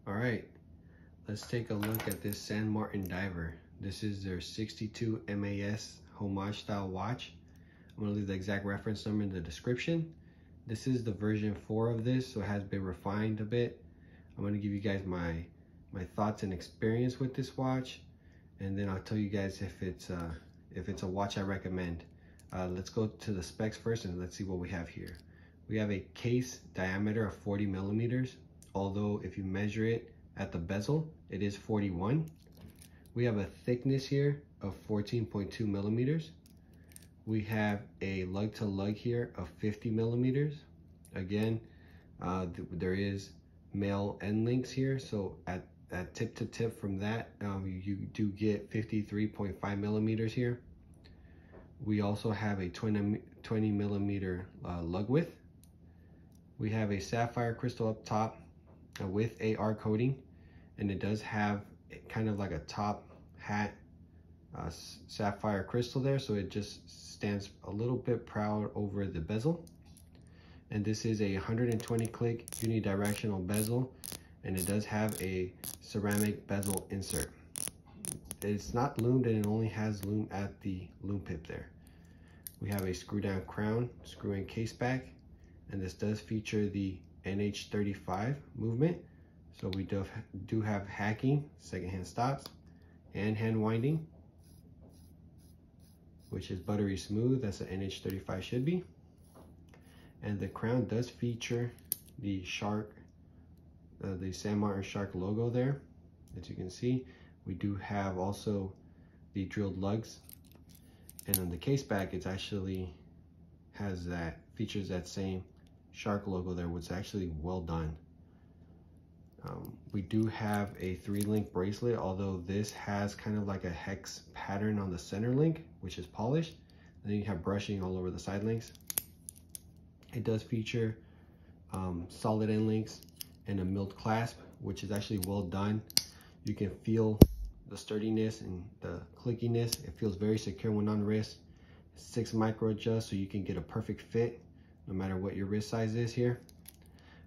All right, let's take a look at this San Martin diver. This is their 62MAS Homage style watch. I'm gonna leave the exact reference number in the description. This is the version 4 of this, so it has been refined a bit. I'm gonna give you guys my thoughts and experience with this watch, and then I'll tell you guys if it's a watch I recommend. Let's go to the specs first and let's see what we have here. We have a case diameter of 40 millimeters, although if you measure it at the bezel, it is 41. We have a thickness here of 14.2 millimeters. We have a lug to lug here of 50 millimeters. Again, there is male end links here, so at tip to tip from that, you do get 53.5 millimeters here. We also have a 20 millimeter lug width. We have a sapphire crystal up top with AR coating, and it does have kind of like a top hat sapphire crystal there, so it just stands a little bit proud over the bezel. And this is a 120 click unidirectional bezel, and it does have a ceramic bezel insert. It's not loomed, and it only has loom at the loom pip there. We have a screw down crown, screw in case back, and this does feature the NH35 movement. So we do have hacking, second hand stops, and hand winding, which is buttery smooth, as the NH35 should be. And the crown does feature the shark, the San Martin shark logo there. As you can see, we do have also the drilled lugs, and on the case back, it's actually features that same shark logo there, which is actually well done. We do have a 3-link bracelet, although this has kind of like a hex pattern on the center link, which is polished. And then you have brushing all over the side links. It does feature solid end links and a milled clasp, which is actually well done. You can feel the sturdiness and the clickiness. It feels very secure when on wrist. 6 micro adjust, so you can get a perfect fit no matter what your wrist size is here.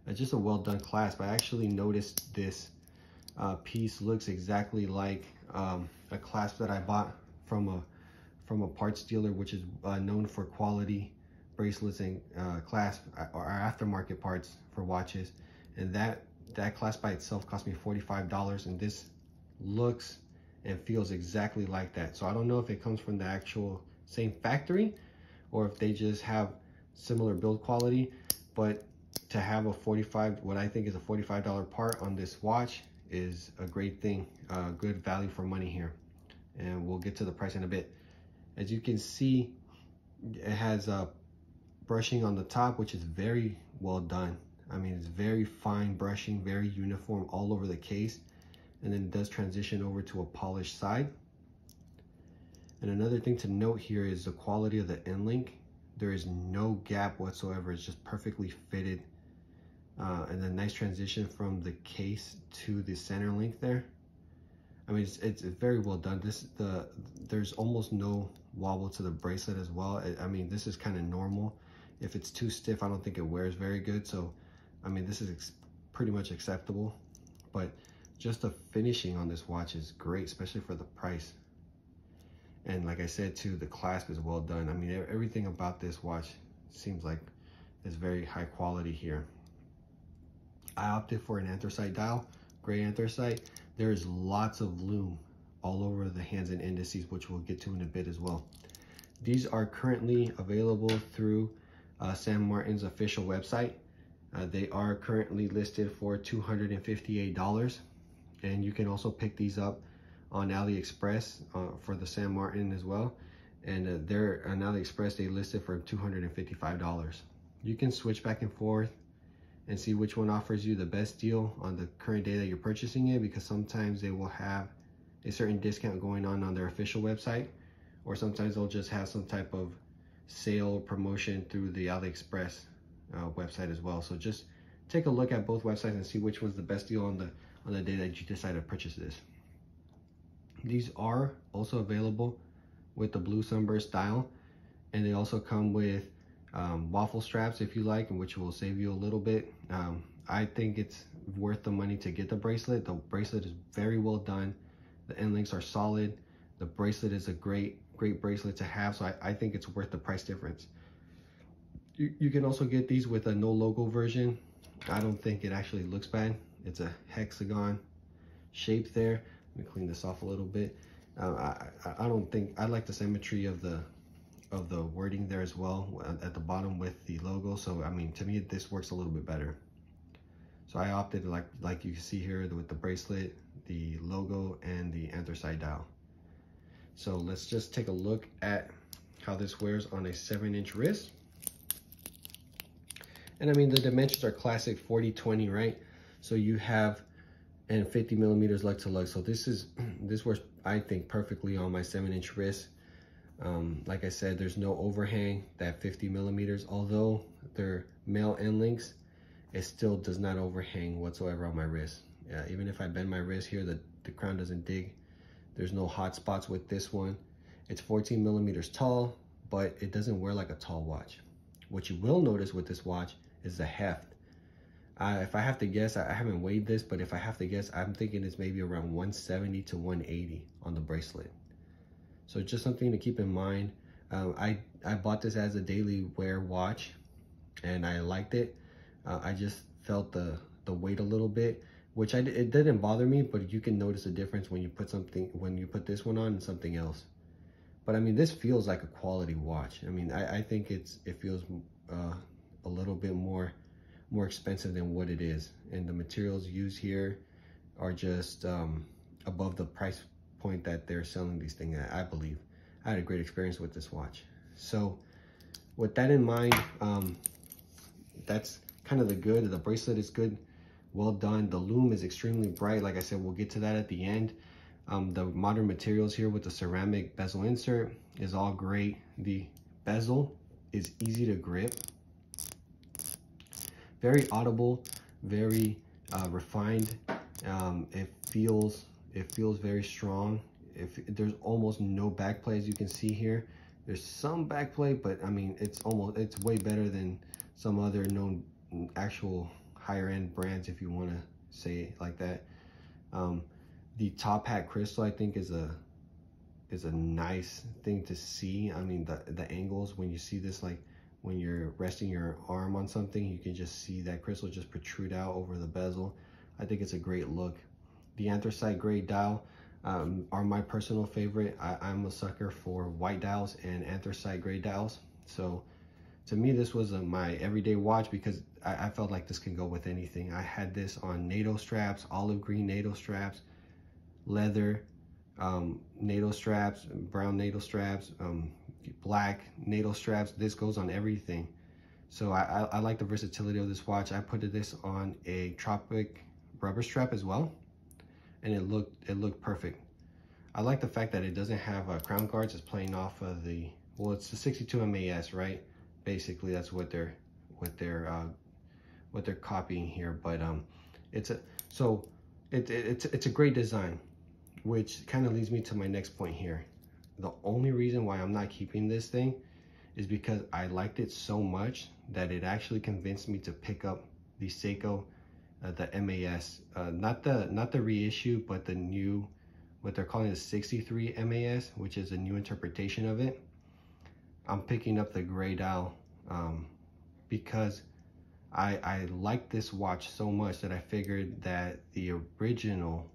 It's just a well done clasp. I actually noticed this piece looks exactly like a clasp that I bought from a parts dealer, which is known for quality bracelets and clasp or aftermarket parts for watches. And that clasp by itself cost me $45, and this looks and feels exactly like that. So I don't know if it comes from the actual same factory or if they just have similar build quality, but to have what I think is a $45 part on this watch is a great thing. Good value for money here, and we'll get to the price in a bit. As you can see, it has brushing on the top, which is very well done. I mean, it's very fine brushing, very uniform all over the case, and then it does transition over to a polished side. And another thing to note here is the quality of the end link. There is no gap whatsoever. It's just perfectly fitted. And a nice transition from the case to the center link there. I mean, it's very well done. There's almost no wobble to the bracelet as well. I mean, this is kind of normal. If it's too stiff, I don't think it wears very good. So, I mean, this is pretty much acceptable. But just the finishing on this watch is great, especially for the price. And like I said too, the clasp is well done. I mean, everything about this watch seems like it's very high quality here. I opted for an anthracite dial, gray anthracite. There is lots of loom all over the hands and indices, which we'll get to in a bit as well. These are currently available through San Martin's official website. They are currently listed for $258, and you can also pick these up on AliExpress for the San Martin as well. And they're on AliExpress, they listed for $255. You can switch back and forth and see which one offers you the best deal on the current day that you're purchasing it, because sometimes they will have a certain discount going on their official website, or sometimes they'll just have some type of sale promotion through the AliExpress website as well. So just take a look at both websites and see which one's the best deal on the day that you decide to purchase this. These are also available with the blue sunburst dial, and they also come with waffle straps if you like, and which will save you a little bit. I think it's worth the money to get the bracelet. The bracelet is very well done. The end links are solid. The bracelet is a great bracelet to have, so I think it's worth the price difference. You can also get these with a no logo version. I don't think it actually looks bad. It's a hexagon shape there. Let me clean this off a little bit. I don't think, I like the symmetry of the wording there as well at the bottom with the logo. So I mean, to me this works a little bit better. So I opted like you can see here with the bracelet, the logo, and the anthracite dial. So let's just take a look at how this wears on a 7-inch wrist. And I mean, the dimensions are classic 40/20, right? So you have, and 50 millimeters lug to lug. So this wears, I think, perfectly on my 7-inch wrist. Like I said, there's no overhang, that 50 millimeters, although they're male end links, it still does not overhang whatsoever on my wrist. Yeah, even if I bend my wrist here, the crown doesn't dig. There's no hot spots with this one. It's 14 millimeters tall, but it doesn't wear like a tall watch. What you will notice with this watch is the heft. If I have to guess, I haven't weighed this, but if I have to guess, I'm thinking it's maybe around 170 to 180 on the bracelet. So just something to keep in mind. I bought this as a daily wear watch, and I liked it. I just felt the weight a little bit, which it didn't bother me, but you can notice a difference when you put this one on and something else. But I mean, this feels like a quality watch. I mean, I think it feels a little bit more expensive than what it is, and the materials used here are just above the price point that they're selling these things at, I believe. I had a great experience with this watch. So with that in mind, that's kind of the good. The bracelet is good, well done. The lume is extremely bright. Like I said, we'll get to that at the end. The modern materials here with the ceramic bezel insert is all great. The bezel is easy to grip, very audible, very refined. It feels very strong. There's almost no back play, as you can see here. There's some back play, but I mean, it's way better than some other known actual higher end brands, if you want to say it like that. The top hat crystal, I think, is a nice thing to see. I mean, the angles when you see this, like when you're resting your arm on something, you can just see that crystal just protrude out over the bezel. I think it's a great look. The anthracite gray dial are my personal favorite. I'm a sucker for white dials and anthracite gray dials. So to me, this was my everyday watch because I felt like this can go with anything. I had this on NATO straps, olive green NATO straps, leather NATO straps, brown NATO straps, black NATO straps. This goes on everything. So I like the versatility of this watch. I put this on a Tropic rubber strap as well, and it looked perfect. I like the fact that it doesn't have crown guards. It's playing off of it's the 62MAS, right? Basically, that's what they're copying here. But it's a great design, which kind of leads me to my next point here. The only reason why I'm not keeping this thing is because I liked it so much that it actually convinced me to pick up the Seiko, the MAS, not the reissue, but the new, what they're calling the 63MAS, which is a new interpretation of it. I'm picking up the gray dial because I like this watch so much that I figured that the original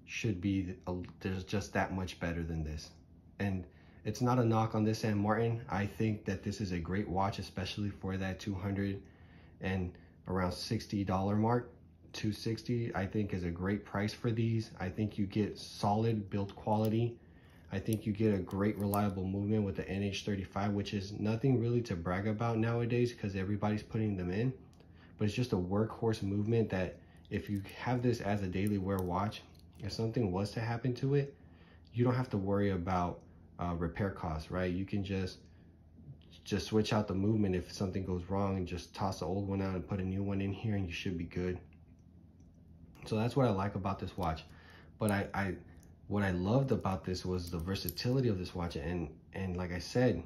should be there's just that much better than this. And it's not a knock on this St. Martin. I think that this is a great watch, especially for that $200 and around $60 mark. $260 I think is a great price for these. I think you get solid build quality. I think you get a great reliable movement with the NH35, which is nothing really to brag about nowadays because everybody's putting them in, but it's just a workhorse movement that if you have this as a daily wear watch, if something was to happen to it, you don't have to worry about repair costs, right? You can just switch out the movement if something goes wrong and just toss the old one out and put a new one in here and you should be good. So that's what I like about this watch. But what I loved about this was the versatility of this watch, and like I said,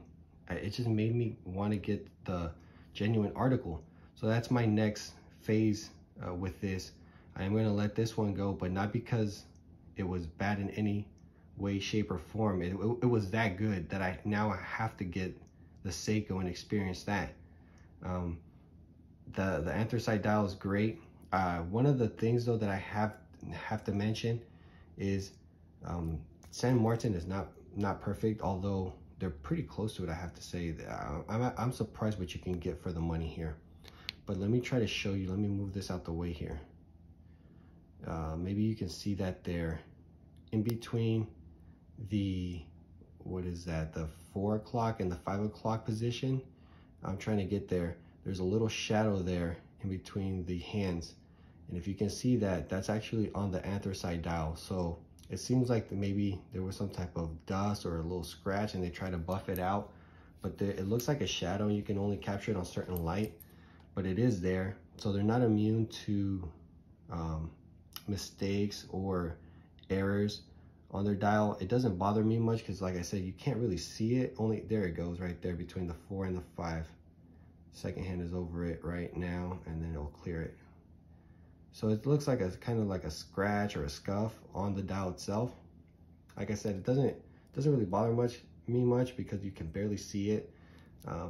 it just made me want to get the genuine article. So that's my next phase with this. I am going to let this one go, but not because it was bad in any way, shape, or form. It was that good that I have to get the Seiko and experience that. The anthracite dial is great. One of the things though that I have to mention is San Martin is not perfect, although they're pretty close to it. I have to say that I'm surprised what you can get for the money here. But let me try to show you. Let me move this out the way here. Maybe you can see that there in between the, what is that, the 4 o'clock and the 5 o'clock position. I'm trying to get there. There's a little shadow there in between the hands, and if you can see that, that's actually on the anthracite dial. So it seems like maybe there was some type of dust or a little scratch and they try to buff it out, but it looks like a shadow. You can only capture it on certain light, but it is there. So they're not immune to mistakes or errors on their dial. It doesn't bother me much because, like I said, you can't really see it. Only there it goes right there between the 4 and the 5. Second hand is over it right now, and then it'll clear it. So it looks like a kind of like a scratch or a scuff on the dial itself. Like I said, it doesn't really bother me much because you can barely see it,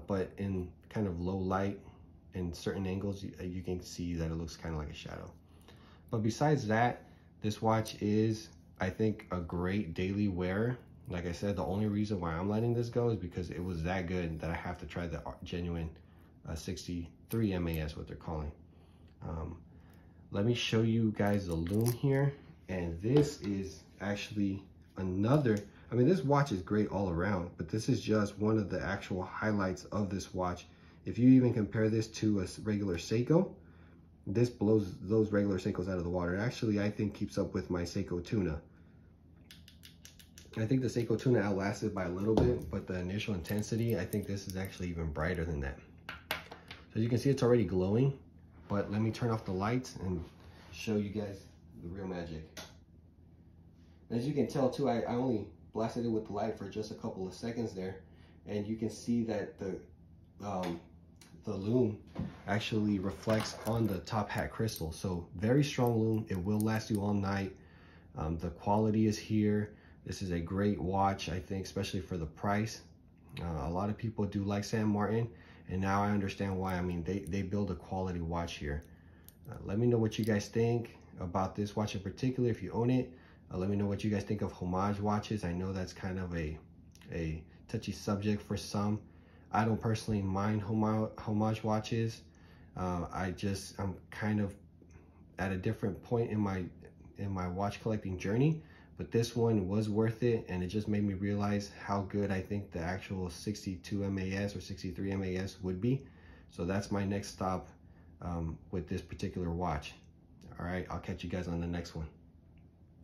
but in kind of low light and certain angles, you can see that it looks kind of like a shadow. But besides that, this watch is, I think, a great daily wear. Like I said, the only reason why I'm letting this go is because it was that good that I have to try the genuine 63MAS, what they're calling. Let me show you guys the lume here, and this is actually another, I mean, this watch is great all around, but this is just one of the actual highlights of this watch. If you even compare this to a regular Seiko, this blows those regular Seikos out of the water. It actually, I think, keeps up with my Seiko Tuna. I think the Seiko Tuna outlasted by a little bit, but the initial intensity, I think this is actually even brighter than that. So you can see it's already glowing, but let me turn off the lights and show you guys the real magic. As you can tell too, I only blasted it with the light for just a couple of seconds there, and you can see that the lume actually reflects on the top hat crystal. So very strong lume. It will last you all night. The quality is here. This is a great watch, I think, especially for the price. A lot of people do like San Martin, and now I understand why. I mean, they build a quality watch here. Let me know what you guys think about this watch in particular if you own it. Let me know what you guys think of Homage watches. I know that's kind of a touchy subject for some. I don't personally mind Homage watches. I'm kind of at a different point in my watch collecting journey, but this one was worth it, and it just made me realize how good I think the actual 62MAS or 63MAS would be. So that's my next stop with this particular watch. All right, I'll catch you guys on the next one.